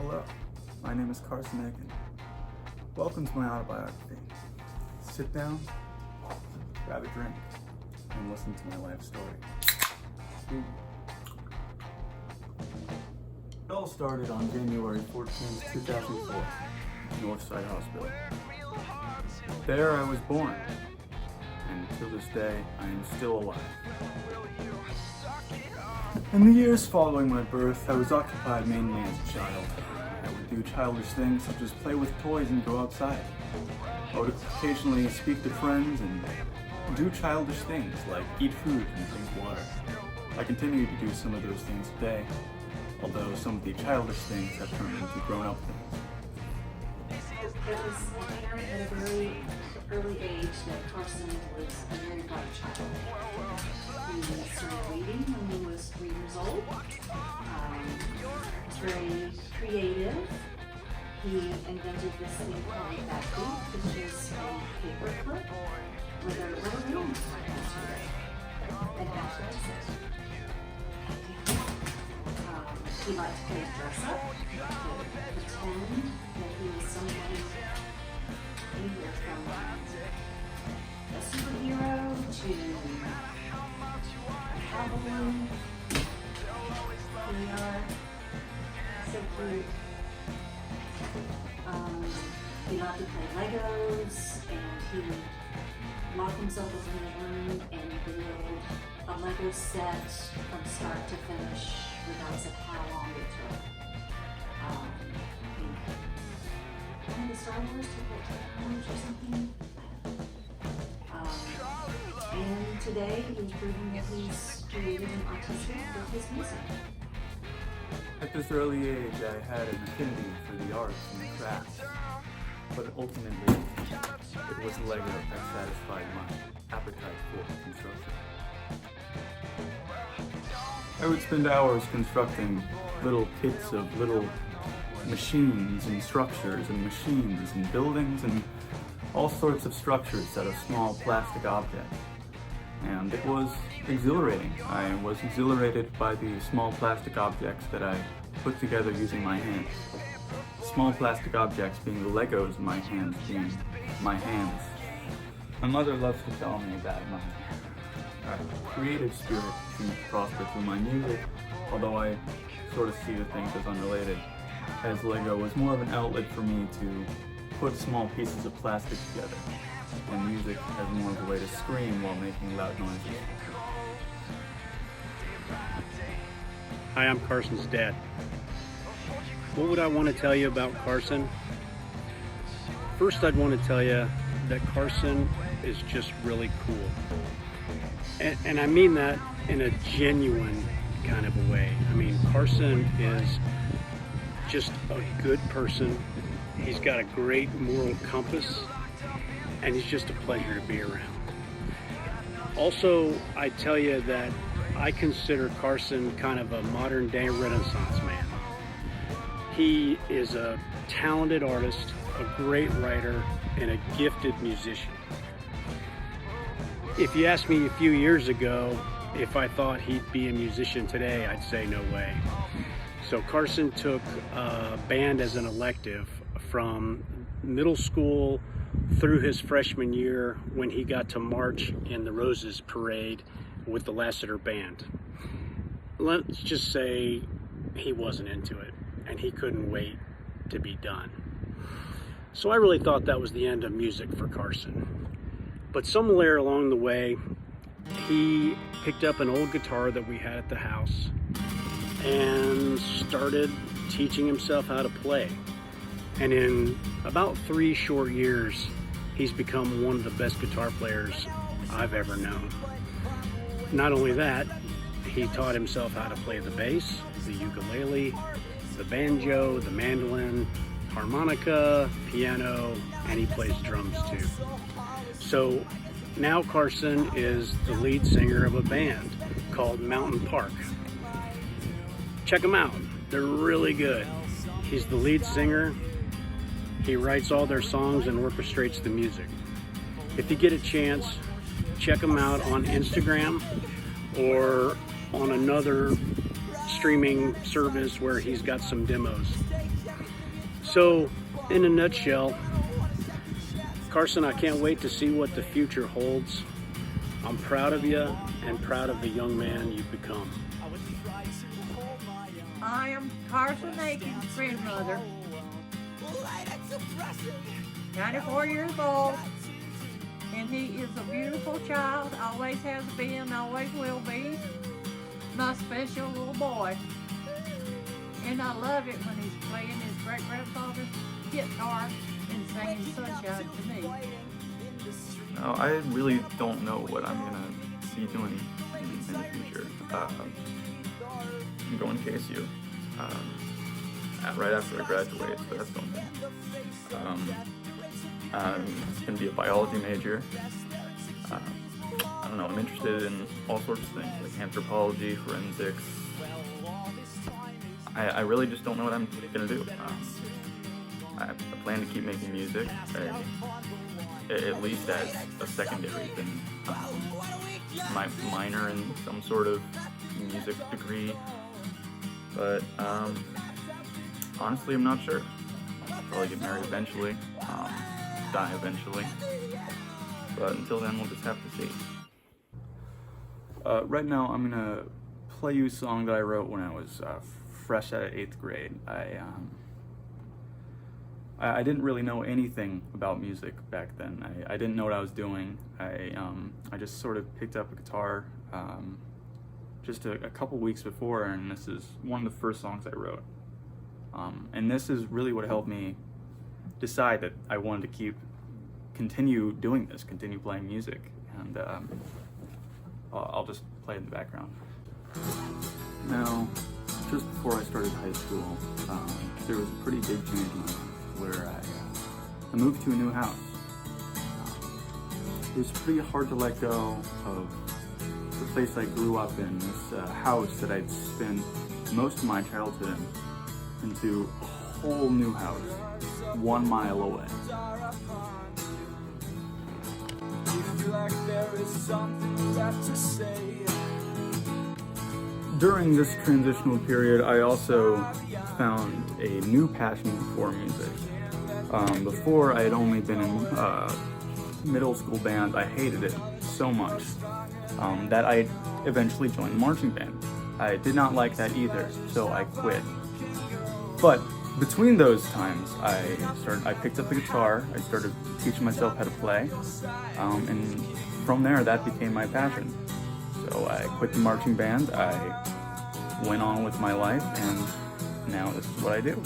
Hello, my name is Carson Akin. Welcome to my autobiography. Sit down, grab a drink, and listen to my life story. It all started on January 14, 2004, at Northside Hospital. There I was born, and to this day I am still alive. In the years following my birth, I was occupied mainly as a child. I would do childish things such as play with toys and go outside. I would occasionally speak to friends and do childish things like eat food and drink water. I continue to do some of those things today, although some of the childish things have turned into grown-up things. It was apparent at a very early age that Carson was a very bright child. He started reading when he was 3 years old. He was very creative. He invented this thing called backbeat, which is a paper clip with a rubber band attached to it. And that's what it says. He liked to play dress up, to pretend that he was somebody, anywhere from a superhero to a cowboy. We are so cute. He loved to play Legos, and he would lock himself up in a room and build a Lego set from start to finish, regardless of how long it took. One of the Star Wars took like 10 hours or something. And today he's proving that he's creative and artistic with his music. At this early age, I had an affinity for the arts and the crafts, but ultimately, it was Lego that satisfied my appetite for construction. I would spend hours constructing little kits of little machines and structures and machines and buildings and all sorts of structures out of small plastic objects. And it was exhilarating. I was exhilarated by the small plastic objects that I put together using my hands. Small plastic objects being the Legos in my hands being my hands. My mother loves to tell me that my creative spirit seems to prosper through my music, although I sort of see the things as unrelated, as Lego was more of an outlet for me to put small pieces of plastic together, and music as more of a way to scream while making loud noises. Hi, I'm Carson's dad. What would I want to tell you about Carson? First, I'd want to tell you that Carson is just really cool. And I mean that in a genuine kind of a way. I mean, Carson is just a good person. He's got a great moral compass, and he's just a pleasure to be around. Also, I tell you that I consider Carson kind of a modern day Renaissance man. He is a talented artist, a great writer, and a gifted musician. If you asked me a few years ago if I thought he'd be a musician today, I'd say no way. So Carson took band as an elective from middle school through his freshman year when he got to march in the Roses Parade with the Lassiter Band. Let's just say he wasn't into it, and he couldn't wait to be done. So I really thought that was the end of music for Carson. But somewhere along the way, he picked up an old guitar that we had at the house and started teaching himself how to play. And in about 3 short years, he's become one of the best guitar players I've ever known. Not only that, he taught himself how to play the bass, the ukulele, the banjo, the mandolin, harmonica, piano, and he plays drums too. So now Carson is the lead singer of a band called Mountain Park. Check them out. They're really good. He's the lead singer. He writes all their songs and orchestrates the music. If you get a chance, check him out on Instagram or on another streaming service where he's got some demos. So, in a nutshell, Carson, I can't wait to see what the future holds. I'm proud of you and proud of the young man you've become. I am Carson Akin's grandmother, 94 years old, and he is a beautiful child, always has been, always will be, my special little boy. And I love it when he's playing his great-grandfather's guitar and singing Sunshine to me. No, I really don't know what I'm gonna be doing in the future. I'm going to KSU right after I graduate, so that's going on. I'm gonna be a biology major. I don't know, I'm interested in all sorts of things, like anthropology, forensics. I really just don't know what I'm gonna do. I plan to keep making music, at least as a secondary thing. My minor in some sort of music degree, but honestly, I'm not sure. I'll probably get married eventually, die eventually, but until then, we'll just have to see. Right now, I'm gonna play you a song that I wrote when I was fresh out of 8th grade. I didn't really know anything about music back then. I didn't know what I was doing. I just sort of picked up a guitar just a couple weeks before, and this is one of the first songs I wrote. And this is really what helped me decide that I wanted to continue doing this, continue playing music. And I'll just play it in the background. Now, just before I started high school, there was a pretty big change in my life where I moved to a new house. It was pretty hard to let go of the place I grew up in, this house that I'd spent most of my childhood in, into a whole new house, 1 mile away. During this transitional period, I also found a new passion for music. Before, I had only been in middle school band. I hated it so much that I eventually joined the marching band. I did not like that either, so I quit. But between those times, I picked up the guitar, I started teaching myself how to play, and from there, that became my passion. So I quit the marching band, I went on with my life, and now this is what I do.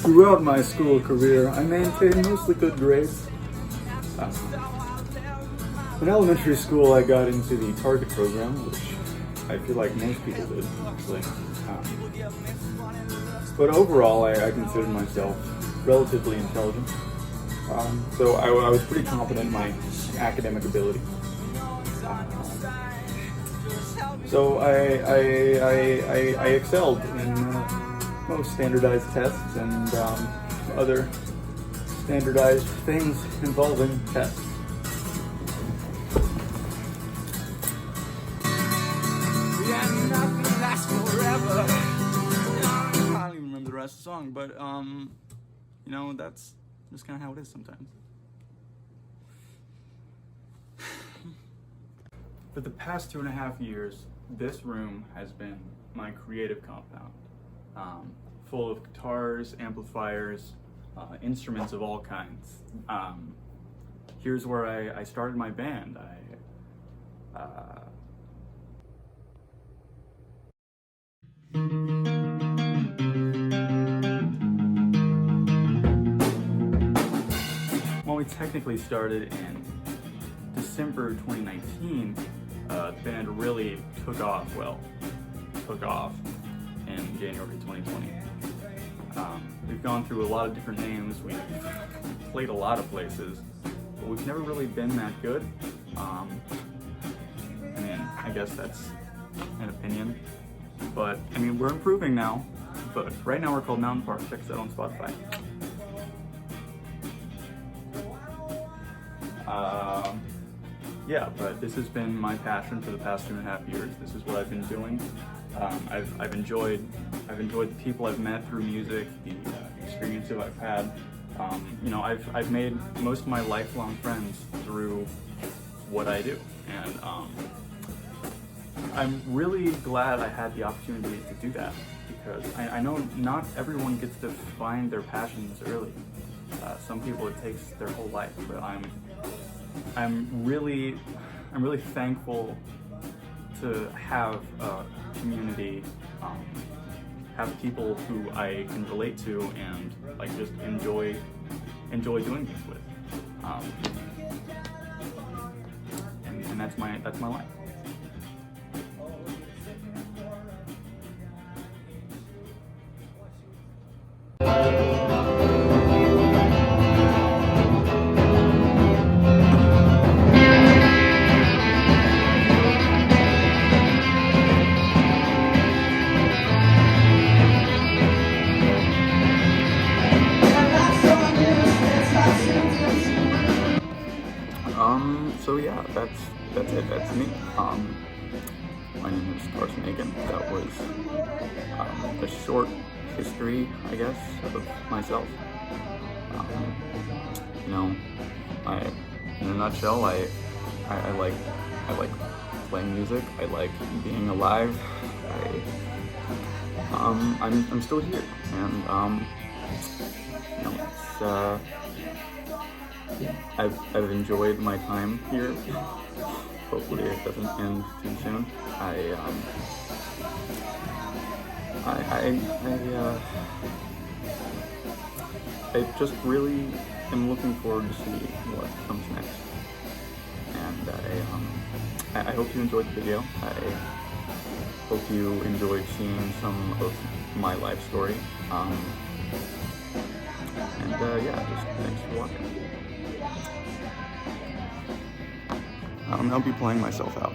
Throughout my school career, I maintained mostly good grades. In elementary school, I got into the Target program, which I feel like most people did, actually. But overall, I considered myself relatively intelligent. So I was pretty confident in my academic ability. So I excelled in most standardized tests and other standardized things involving tests. I don't even remember the rest of the song, but you know, that's just kind of how it is sometimes. For the past 2.5 years, this room has been my creative compound, full of guitars, amplifiers, instruments of all kinds. Here's where I started my band. Well, we technically started in December 2019. The band really took off in January 2020. We've gone through a lot of different names, we've played a lot of places, but we've never really been that good. I mean, I guess that's an opinion, but I mean, we're improving now, but right now we're called Mountain Park. Check us out on Spotify. yeah, but this has been my passion for the past 2.5 years. This is what I've been doing. I've enjoyed the people I've met through music, the experiences I've had. You know, I've made most of my lifelong friends through what I do, and I'm really glad I had the opportunity to do that, because I know not everyone gets to find their passions early. Some people it takes their whole life, but I'm really thankful to have a community, have people who I can relate to and like just enjoy doing things with, and that's my life. So yeah, that's it. That's me. My name is Carson Akin. That was a short history, I guess, of myself. You know, in a nutshell, I like playing music. I like being alive. I'm still here, and you know, it's I've enjoyed my time here. Hopefully it doesn't end too soon. I just really am looking forward to see what comes next. And I hope you enjoyed the video. I hope you enjoyed seeing some of my life story. Yeah, just thanks for watching. I'll be playing myself out.